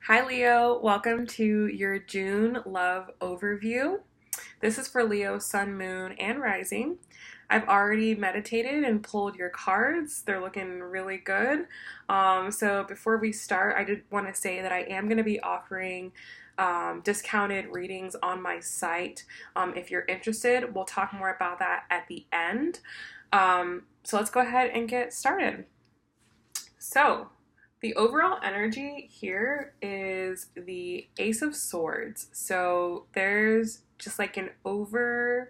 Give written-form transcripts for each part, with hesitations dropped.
Hi Leo, welcome to your June love overview. This is for Leo, Sun, Moon, and Rising. I've already meditated and pulled your cards. They're looking really good. So before we start, I did want to say that I am going to be offering discounted readings on my site. If you're interested, we'll talk more about that at the end. So let's go ahead and get started. So, the overall energy here is the Ace of Swords. So there's just like an or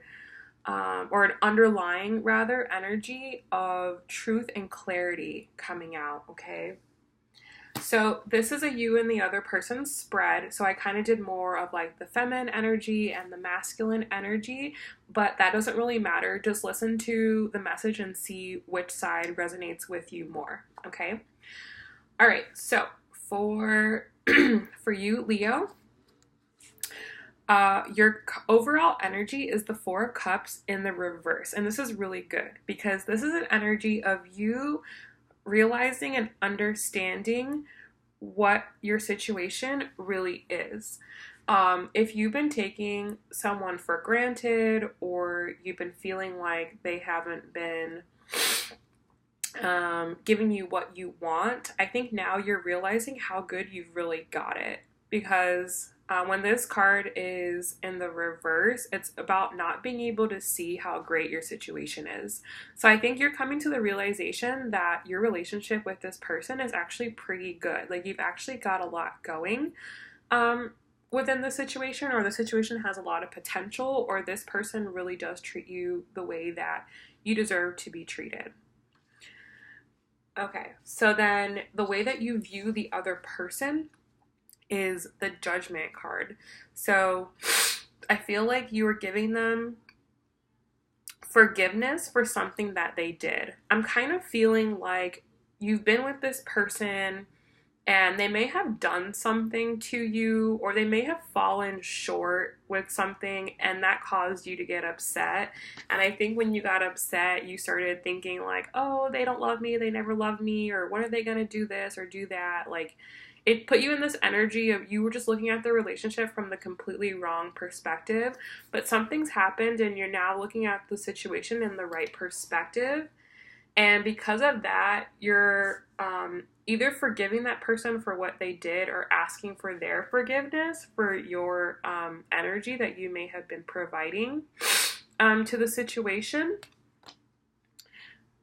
an underlying rather energy of truth and clarity coming out, okay? So this is a you and the other person's spread. So I kind of did more of like the feminine energy and the masculine energy, but that doesn't really matter. Just listen to the message and see which side resonates with you more, okay? All right, so for for you, Leo, your overall energy is the Four of Cups in the reverse, and this is really good because this is an energy of you realizing and understanding what your situation really is. If you've been taking someone for granted or you've been feeling like they haven't been giving you what you want, I think now you're realizing how good you've really got it. Because when this card is in the reverse, it's about not being able to see how great your situation is. So I think you're coming to the realization that your relationship with this person is actually pretty good. Like you've actually got a lot going within the situation, or the situation has a lot of potential, or this person really does treat you the way that you deserve to be treated. Okay, so then the way that you view the other person is the Judgment card. So I feel like you are giving them forgiveness for something that they did. I'm kind of feeling like you've been with this person and they may have done something to you, or they may have fallen short with something and that caused you to get upset. And I think when you got upset, you started thinking like, oh, they don't love me, they never loved me, or when are they going to do this or do that? Like, it put you in this energy of you were just looking at the relationship from the completely wrong perspective, but something's happened and you're now looking at the situation in the right perspective. And because of that, you're either forgiving that person for what they did or asking for their forgiveness for your energy that you may have been providing to the situation.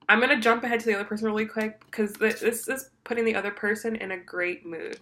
I'm going to jump ahead to the other person really quick because this is putting the other person in a great mood.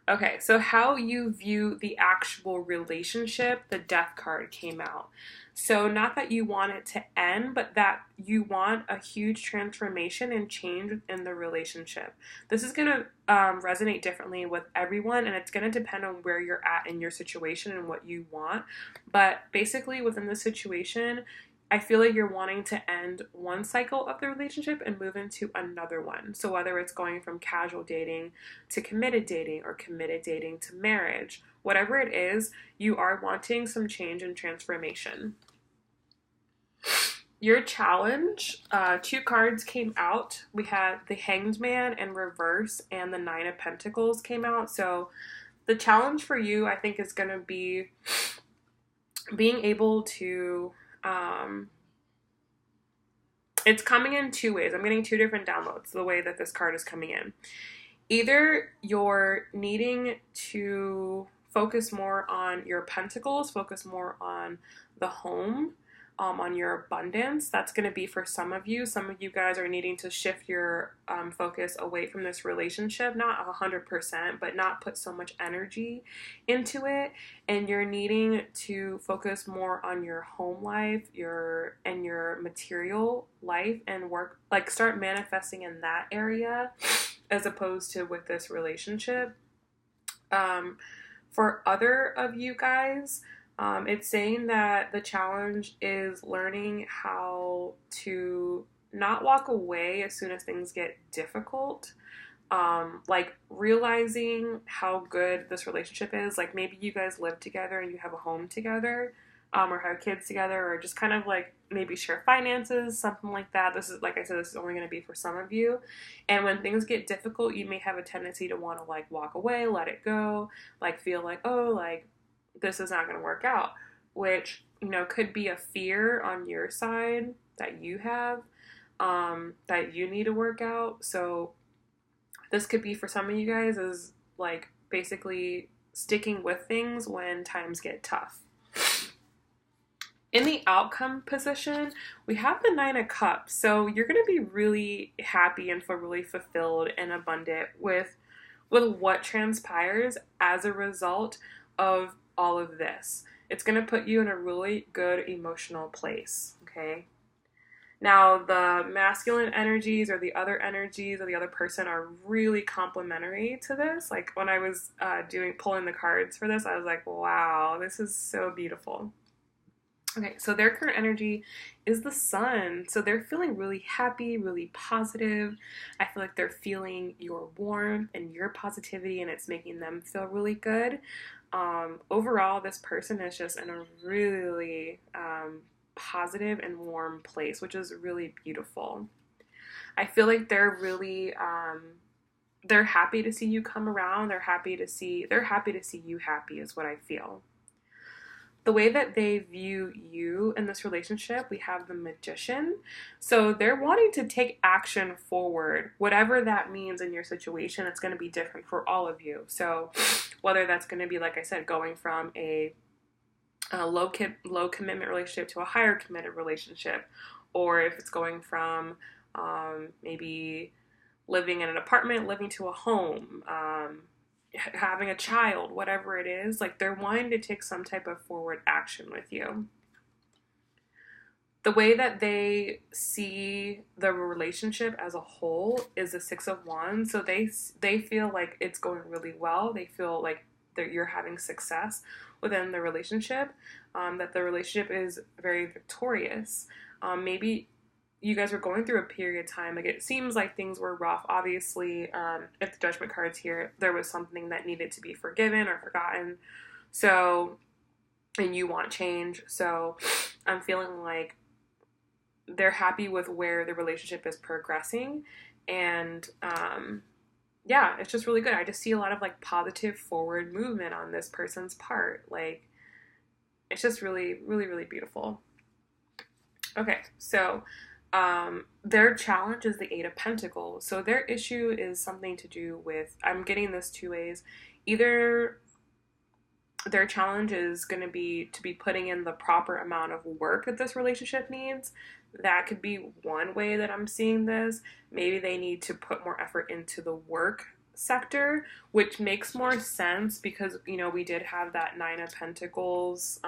Okay, so how you view the actual relationship, the Death card came out. So not that you want it to end, but that you want a huge transformation and change in the relationship. This is going to resonate differently with everyone, and it's going to depend on where you're at in your situation and what you want. But basically within the situation, I feel like you're wanting to end one cycle of the relationship and move into another one. So whether it's going from casual dating to committed dating or committed dating to marriage, whatever it is, you are wanting some change and transformation. Your challenge, two cards came out. We had the Hanged Man in reverse and the Nine of Pentacles came out. So the challenge for you, I think, is going to be being able to it's coming in two ways. I'm getting two different downloads the way that this card is coming in. Either you're needing to focus more on your pentacles, focus more on the home, on your abundance. That's going to be for some of you. Some of you guys are needing to shift your focus away from this relationship, not 100%, but not put so much energy into it. And you're needing to focus more on your home life, your material life, and work, like start manifesting in that area as opposed to with this relationship. For other of you guys, it's saying that the challenge is learning how to not walk away as soon as things get difficult. Like realizing how good this relationship is. Like maybe you guys live together and you have a home together. or have kids together, or just kind of like maybe share finances, something like that. This is, like I said, this is only going to be for some of you. And when things get difficult, you may have a tendency to want to like walk away, let it go, like feel like, oh, like this is not going to work out, which, you know, could be a fear on your side that you have, that you need to work out. So this could be for some of you guys is like basically sticking with things when times get tough. In the outcome position, we have the Nine of Cups. So you're going to be really happy and feel really fulfilled and abundant with what transpires as a result of all of this. It's going to put you in a really good emotional place, okay? Now, the masculine energies or the other energies of the other person are really complementary to this. Like when I was pulling the cards for this, I was like, wow, this is so beautiful. Okay, so their current energy is the sun. So they're feeling really happy, really positive. I feel like they're feeling your warmth and your positivity, and it's making them feel really good. Overall, this person is just in a really positive and warm place, which is really beautiful. I feel like they're really they're happy to see you come around. They're happy to see you happy is what I feel. The way that they view you in this relationship, we have the Magician. So they're wanting to take action forward. Whatever that means in your situation, it's going to be different for all of you. So whether that's going to be, like I said, going from a low commitment relationship to a higher committed relationship, or if it's going from maybe living in an apartment, living to a home, having a child, whatever it is, like they're wanting to take some type of forward action with you. The way that they see the relationship as a whole is the Six of Wands. So they feel like it's going really well. They feel like you're having success within the relationship, that the relationship is very victorious. Maybe you guys were going through a period of time, like it seems like things were rough. Obviously, if the Judgment card's here, there was something that needed to be forgiven or forgotten. So, and you want change. So I'm feeling like they're happy with where the relationship is progressing. And yeah, it's just really good. I just see a lot of like positive forward movement on this person's part. Like, it's just really, really, really beautiful. Okay, so their challenge is the Eight of Pentacles. So their issue is something to do with, I'm getting this two ways. Either their challenge is going to be putting in the proper amount of work that this relationship needs. That could be one way that I'm seeing this. Maybe they need to put more effort into the work sector, which makes more sense because, you know, we did have that Nine of Pentacles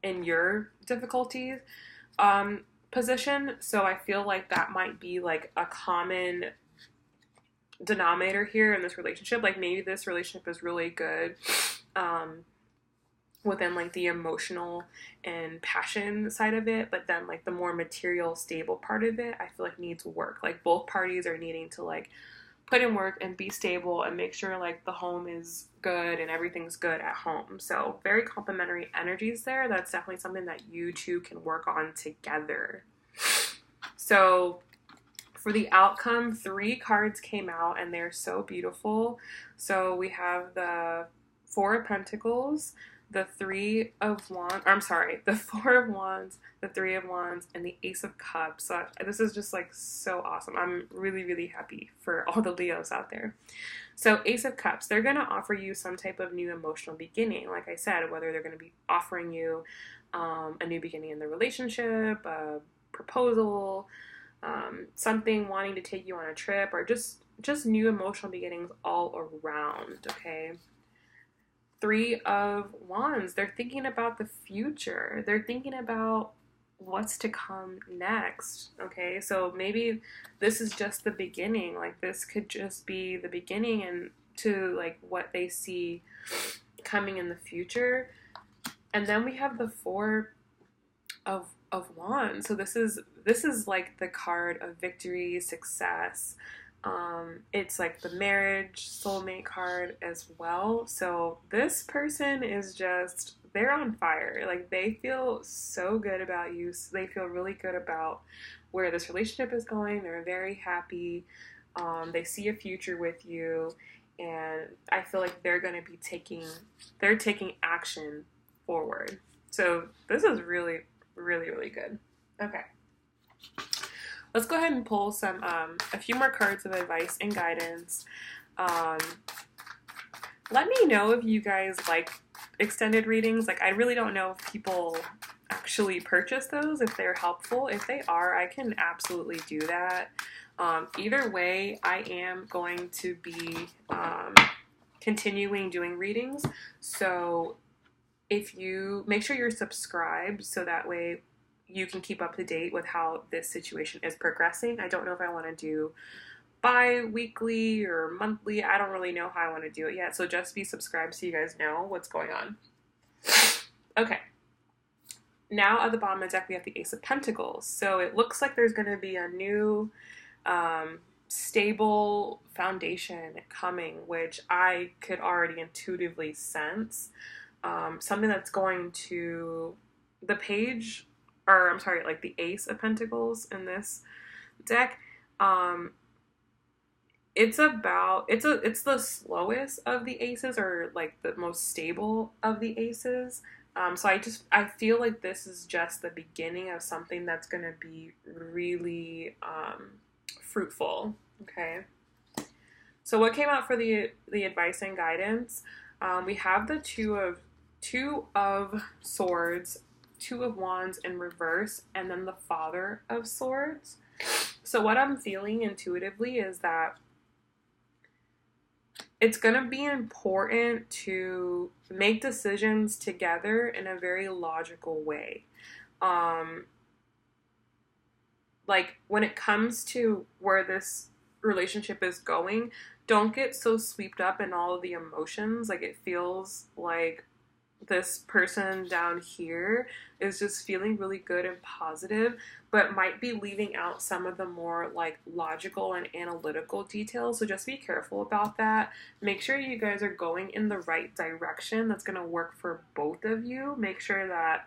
in your difficulties position. So I feel like that might be like a common denominator here in this relationship. Like maybe this relationship is really good within like the emotional and passion side of it, but then like the more material stable part of it, I feel like needs work. Like both parties are needing to like put in work and be stable and make sure like the home is good and everything's good at home. So very complementary energies there. That's definitely something that you two can work on together. So for the outcome, 3 cards came out and they're so beautiful. So we have the Four of Pentacles, the Three of Wands, the Four of Wands, the Three of Wands, and the Ace of Cups. So this is just like so awesome. I'm really, really happy for all the Leos out there. So Ace of Cups, they're going to offer you some type of new emotional beginning. Like I said, whether they're going to be offering you a new beginning in the relationship, a proposal, something wanting to take you on a trip, or just new emotional beginnings all around, okay? Three of Wands, they're thinking about the future. They're thinking about what's to come next, okay? So maybe this is just the beginning. Like this could just be the beginning and to like what they see coming in the future. And then we have the Four of Wands. So this is like the card of victory, success. It's like the marriage soulmate card as well. So this person is just, they're on fire. Like, they feel so good about you. They feel really good about where this relationship is going. They're very happy. They see a future with you, and I feel like they're taking action forward. So this is really, really, really good. Okay. Let's go ahead and pull a few more cards of advice and guidance. Let me know if you guys like extended readings. Like, I really don't know if people actually purchase those, if they're helpful. If they are, I can absolutely do that. Either way, I am going to be continuing doing readings. So if you make sure you're subscribed, so that way you can keep up to date with how this situation is progressing. I don't know if I want to do bi-weekly or monthly. I don't really know how I want to do it yet. So just be subscribed so you guys know what's going on. Okay. Now at the bottom of the deck, we have the Ace of Pentacles. So it looks like there's going to be a new stable foundation coming, which I could already intuitively sense. Something that's going to the page, or I'm sorry, like the Ace of Pentacles in this deck. It's the slowest of the aces, or like the most stable of the aces. So I feel like this is just the beginning of something that's going to be really fruitful. Okay. So what came out for the advice and guidance? We have the two of Swords, Two of Wands in reverse, and then the Father of Swords. So what I'm feeling intuitively is that it's going to be important to make decisions together in a very logical way. Like, when it comes to where this relationship is going, don't get so swept up in all of the emotions. Like, it feels like this person down here is just feeling really good and positive, but might be leaving out some of the more like logical and analytical details. So just be careful about that. Make sure you guys are going in the right direction that's going to work for both of you. Make sure that,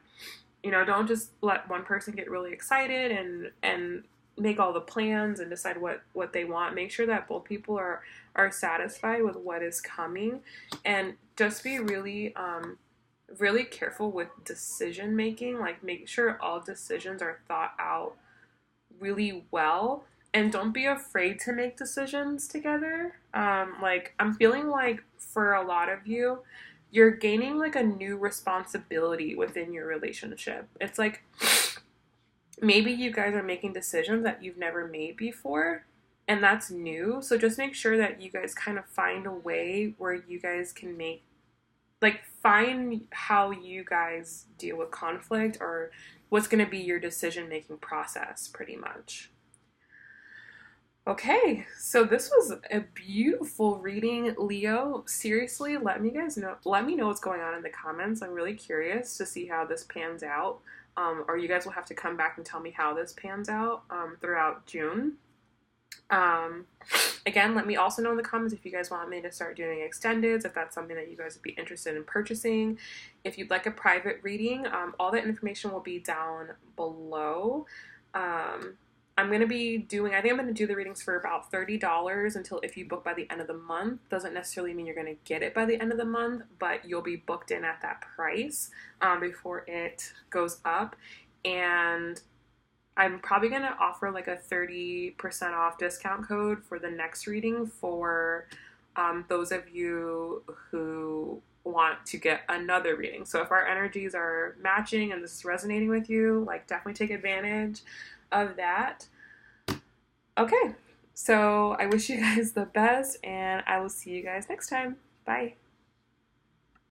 you know, don't just let one person get really excited and make all the plans and decide what they want. Make sure that both people are satisfied with what is coming, and just be really really careful with decision making. Like, make sure all decisions are thought out really well, and don't be afraid to make decisions together. Like, I'm feeling like for a lot of you, you're gaining like a new responsibility within your relationship. It's like maybe you guys are making decisions that you've never made before, and that's new. So just make sure that you guys kind of find a way where you guys can find how you guys deal with conflict, or what's going to be your decision-making process, pretty much. Okay, so this was a beautiful reading, Leo. Seriously, let me know what's going on in the comments. I'm really curious to see how this pans out. Or you guys will have to come back and tell me how this pans out throughout June. Again, let me also know in the comments if you guys want me to start doing extendeds, if that's something that you guys would be interested in purchasing. If you'd like a private reading, all that information will be down below. I think I'm going to do the readings for about $30 until if you book by the end of the month. Doesn't necessarily mean you're going to get it by the end of the month, but you'll be booked in at that price before it goes up. And I'm probably going to offer like a 30% off discount code for the next reading for those of you who want to get another reading. So if our energies are matching and this is resonating with you, like, definitely take advantage of that. Okay, so I wish you guys the best, and I will see you guys next time. Bye.